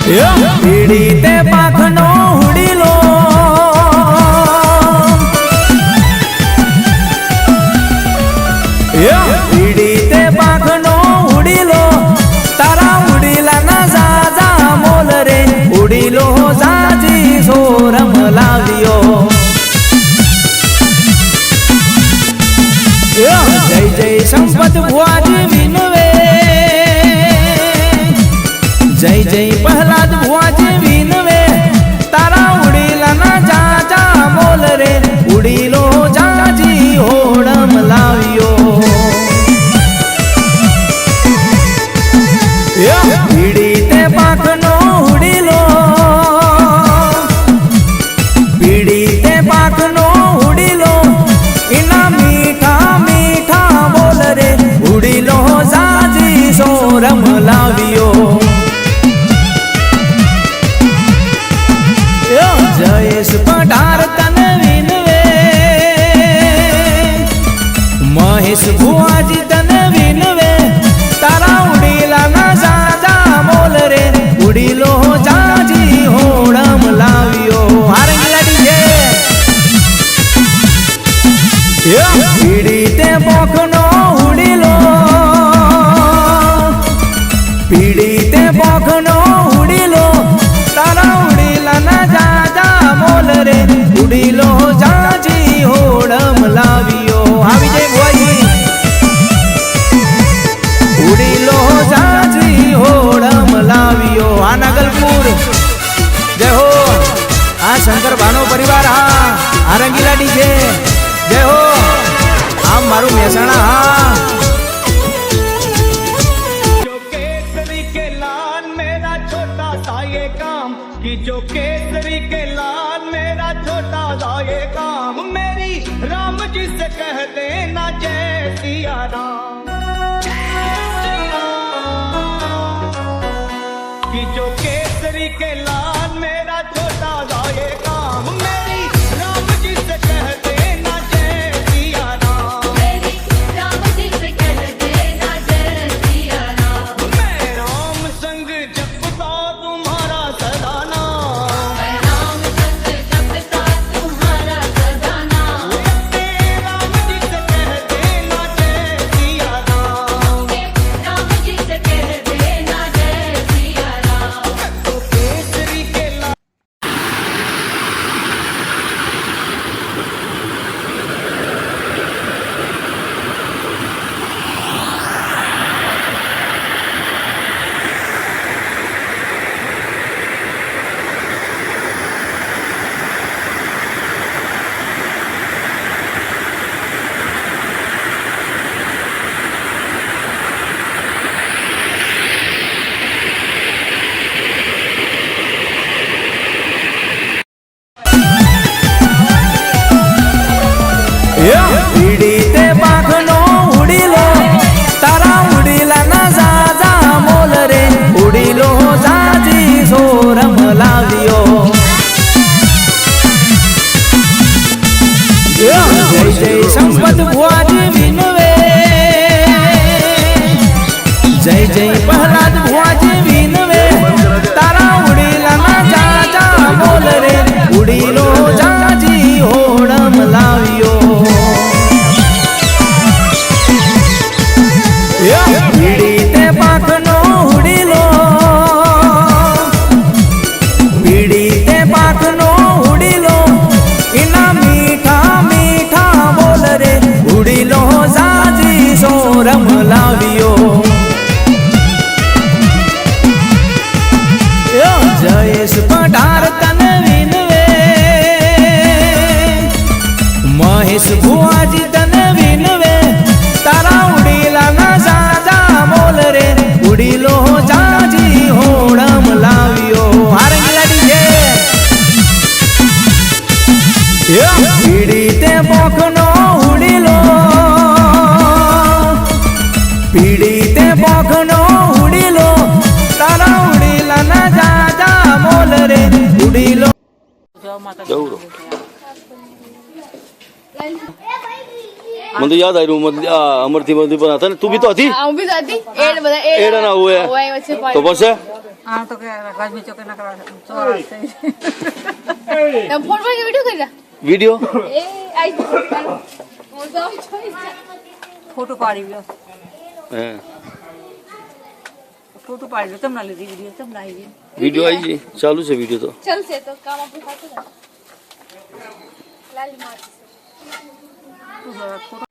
પીડી તે પાખનો હુડીલો પીડી તે પાખનો હુડીલો તારા ઉડીલા ના જાજા મોલ રે ઉડીલો જાજી સોરમ લાવ્યો જય જય સંપત ભુવાજી વિનવે જય જય પ્રહલાદ ભુવાજી વિનવે તારા ઉડીલા ના જાજા મોલ રે ઉડીલો જાજી હોડમ લાવ્યો પીડી તે પાખનો હુડીલો પીડી તે પાખનો હુડીલો એના મીઠા મીઠા બોલ રે ઉડીલો જાજી સોરમ લાવ્યો જયેશ પઢાર તને વિનવે મહેશ ભુવાજી તને વિનવે તારા ઉડીલા ના જાજા મોલ રે ઉડીલો જાજી હોડમ લાવ્યો હારંગલાડી છે પીડી તે પોખનો ઉડીલો પીડી તે પોખનો ઉડીલો તારા ઉડીલા ના જાજા મોલ રે ઉડીલો જાજી હોડમ લાવ્યો આવી જય ભુવાજી ઉડીલો જાજી હોડમ લાવ્યો આ નાગલપુર જય હો આ શંકર ભાનો પરિવાર આ રંગીલાડી છે જય હો આમ મારું મહેસાણા હા जो केसरी के लाल मेरा छोटा सा ये काम मेरी राम जी से कह देना जय सिया राम कि जो केसरी के लाल मेरा छोटा सा ये काम मेरी राम जी से कह देना जय सिया राम मेरी राम जी से कह देना जय सिया राम मैं राम संग जपता तुम्हारा सदा પીડી તે પાખનો ઉડીલો તારા ઉડીલા ના જાજા મોલ રે ઉડીલો જાજી સોરમ લાવ્યો જય જય સંપત ભુવાજી વિનવે જય જય પ્રહલાદ ભુવાજી વિનવે તારા ઉડીલા ના જાજા મોલ રે ઉડીલો જાજી હોડમ લાવ્યો પીડી તે પાખનો હુડીલો પીડી તે પાખનો હુડીલો એના મીઠા મીઠા બોલ રે ઉડીલો જાજી સોરમ લાવ્યો જયેશ પઢાર તને વિનવે મહેશ ભુવાજી તને વિનવે તારા ઉડીલા ના જાજા મોલ રે ઉડીલો જાજી હોડમ લાવ્યો હારંગલાડી છે પીડી તે પોખનો હુડીલો પીડી તે પોખનો હુડીલો તારા ઉડીલા ના જાજા મોલ રે ઉડીલો મને તો યાદ આવ્યું અમરથી મધી પણ હતા ને તું બી તો હતી હું भी जाती एड बता एड ना हुए वही वच्चे तो પછી આ તો કે રાજમી ચોકે નકરા ચોરાસ થઈ તમે ફોન પર વિડિયો કર્યા વિડીયો એ આઈ હું તો જોઈ ફોટો પાડી ગયો હે ફોટો પાડી ગયો તમને લીધી વિડીયો તમને આવી ગઈ વિડીયો આવી ગઈ ચાલુ છે વિડીયો તો ચલશે તો કામ આપણું થાતું ને લાલી માર તું જરા ફોટો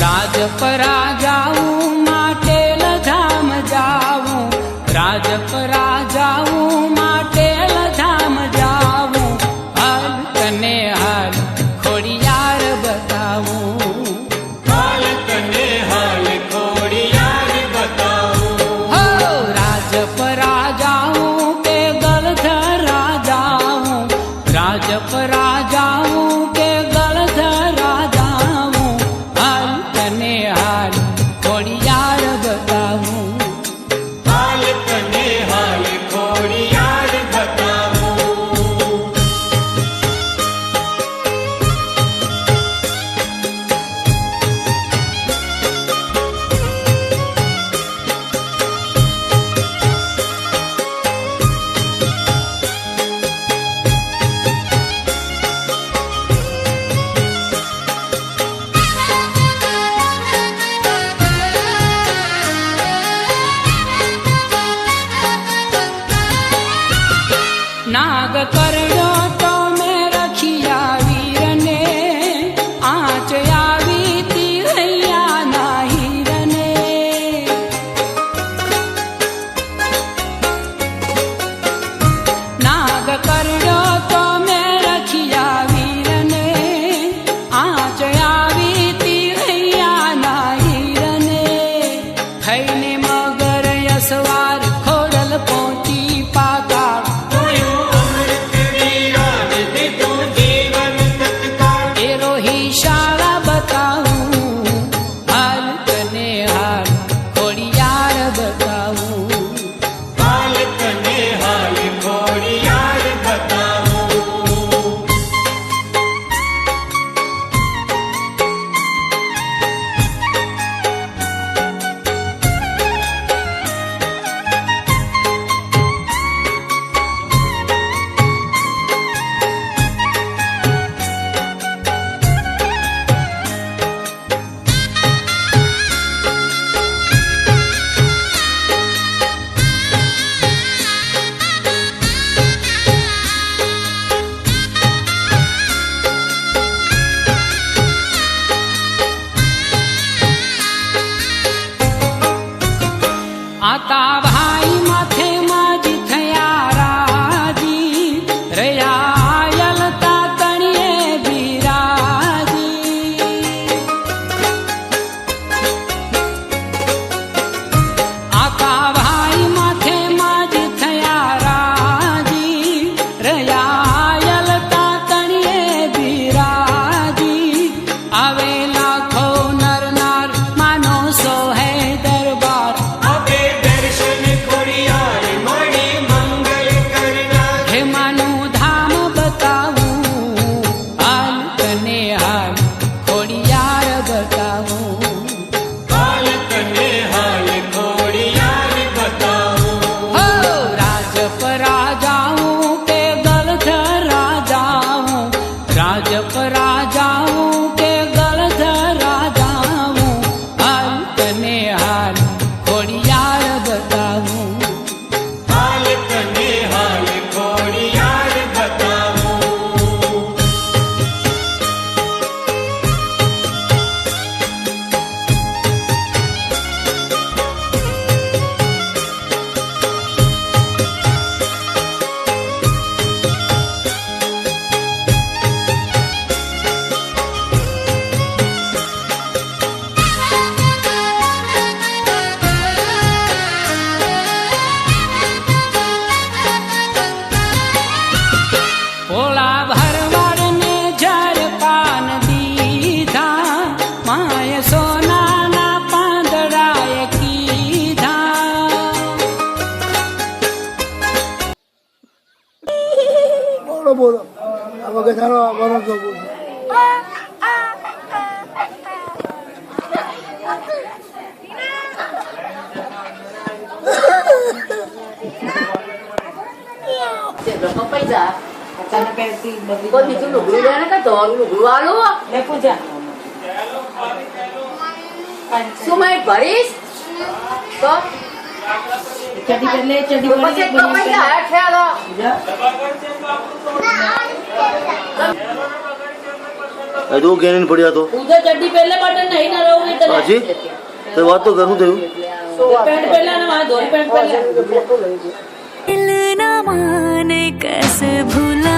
રાજપરા જાઉં માટે લધામ જાઉં રાજપરા જાઉં માટે લધામ જાઉં હાલ તને હાલ ખોડિયાર બતાવું હાલ તને હાલ ખોડિયાર બતાવું હો રાજપરા જાઉં કે ગલધરા જાઉં રાજપરા જાઉં કે ગલધરા જાઉં હાલ તને હાલ ખોડિયાર બતાવું હાલ તને હાલ ખોડિયાર બતાવું નાગ કરડો તો મેં રખિયા વીરને આંચ આવી તીરૈયાના હીરને નાગ કરડો તો મેં રખિયા વીરને આંચ આવી તીરૈયાના હીરને થઈને મગર યસવાર ખોડલ પહોંચી પાતાળ નો બોલો આ વખત સારો વરસ નો બોલો પૈસા કોઈ બીજું લુગડું લે ને કે તો લુગડું આલો લે પૂજા શું મેં ભરીશ તો ચડી પર લે ચડી પર પછી એટલો પૈસા હે ઠેલો દો કેરીને પડ્યા તો પૂજા ચડી પહેલે બટન નહીં ના રહું એટલે હાજી તો વાત તો કરું થયું પેન્ટ પહેલા ને મારે ધોરી પેન્ટ પહેલા दिल न माने कैसे भूला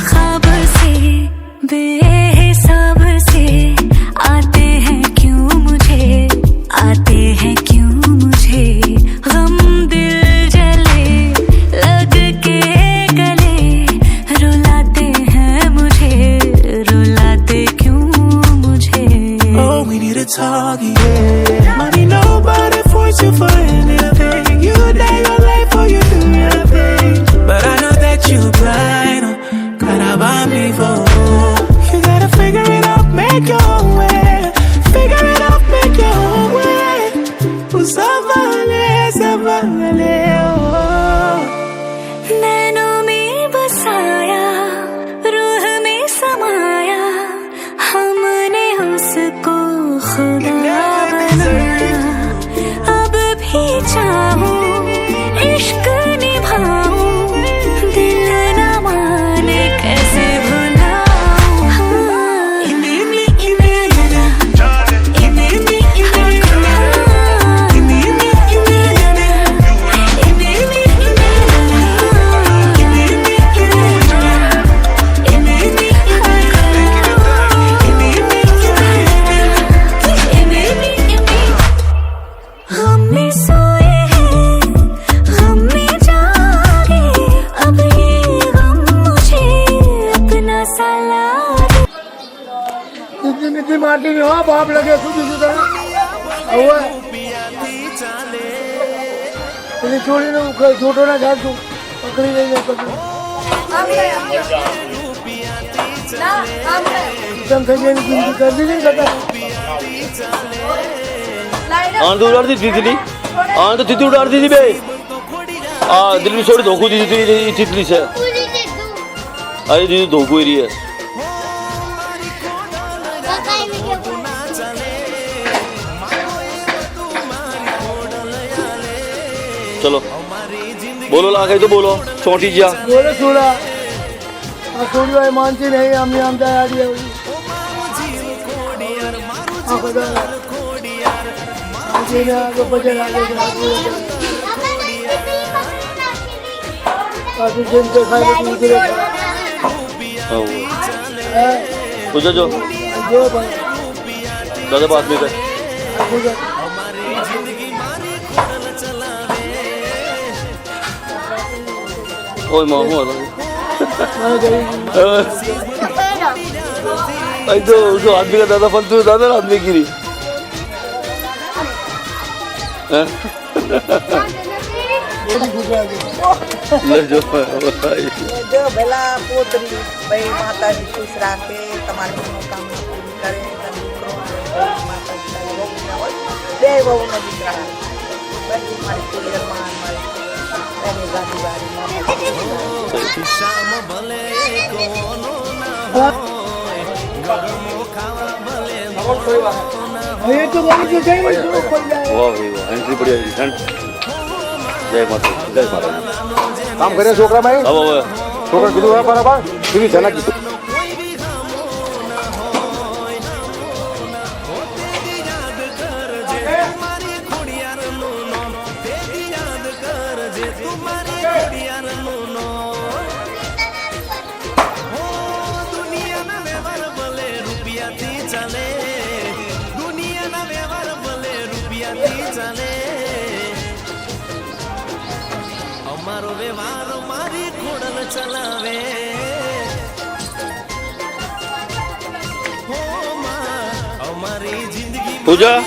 ख्वाब से बेहिसाब से आते हैं क्यों मुझे आते हैं क्यों मुझे गम दिल जले लग के गले रुलाते हैं मुझे रुलाते क्यों मुझे Oh, we need to talk, yeah. Money, nobody force you for anything. You die your life or you do your thing. But I know that you blind. Gotta buy me for. You gotta figure it out, make your way. Figure it out, make your way. Savale, oh. नैनों में बसाया रूह में समाया हमने उसको खुदा बनाया अब भी चाहूं इश्क निभाऊं दिल न माने कैसे भुलाऊं हम में सोए हैं हम में जागे अब ये गम मुझे अपना सा लागे મીઠી મીઠી માટી ની હો બાપ લગે સુધી સુધી હવે પેલી છોડીને છોટો ના જાતું પકડી લઈને પકડી તમ થઈ ગઈ જિંદગી કરી દીધી ને કાકા આને તો ઉડાડતી જ તીતલી આને તો તીતલી ઉડાડતી હતી બે આ દિલ્હી છોડી ધોકું દીધી હતી એ તીતલી છે આ એ દીધું ધોકું એ રહી ચલો બોલો લાગે તો બોલો ચોંટી ગયા બોલે છોડા આ છોડીઓ એ માનતી નહીં અમને આમ જાય આડી આ બધા આજે આગળ પછી પાછું જેમ કે ખાય બધું ઉતરે પૂછો જો જો ભાઈ દાદા બાત નહીં કર ઓય માં હું હતો आई तो उसको आदमी का दादा फन तू दादा आदमी गिरी જો ભલા પોતરી ભાઈ માતાજી ખુશ રાખે તમારી મનોકામના પૂરી કરે માતાજી બે વહુનો દીકરા બધી મારી કુલિયરમાં મારી એની ગાડી શામ ભલે કોનો હવે તો બોલી તો જઈ ને શું કોઈ જાય વાહ ભાઈ વાહ એન્ટ્રી પડી આવી છે જય માતા કામ કરે છોકરા ભાઈ હવે હવે છોકરા કીધું હા બરાબર કીધું છે ના કીધું અમારો વ્યવહાર મારી ખોડલ ચલાવે હો માં અમારી જિંદગી પૂજા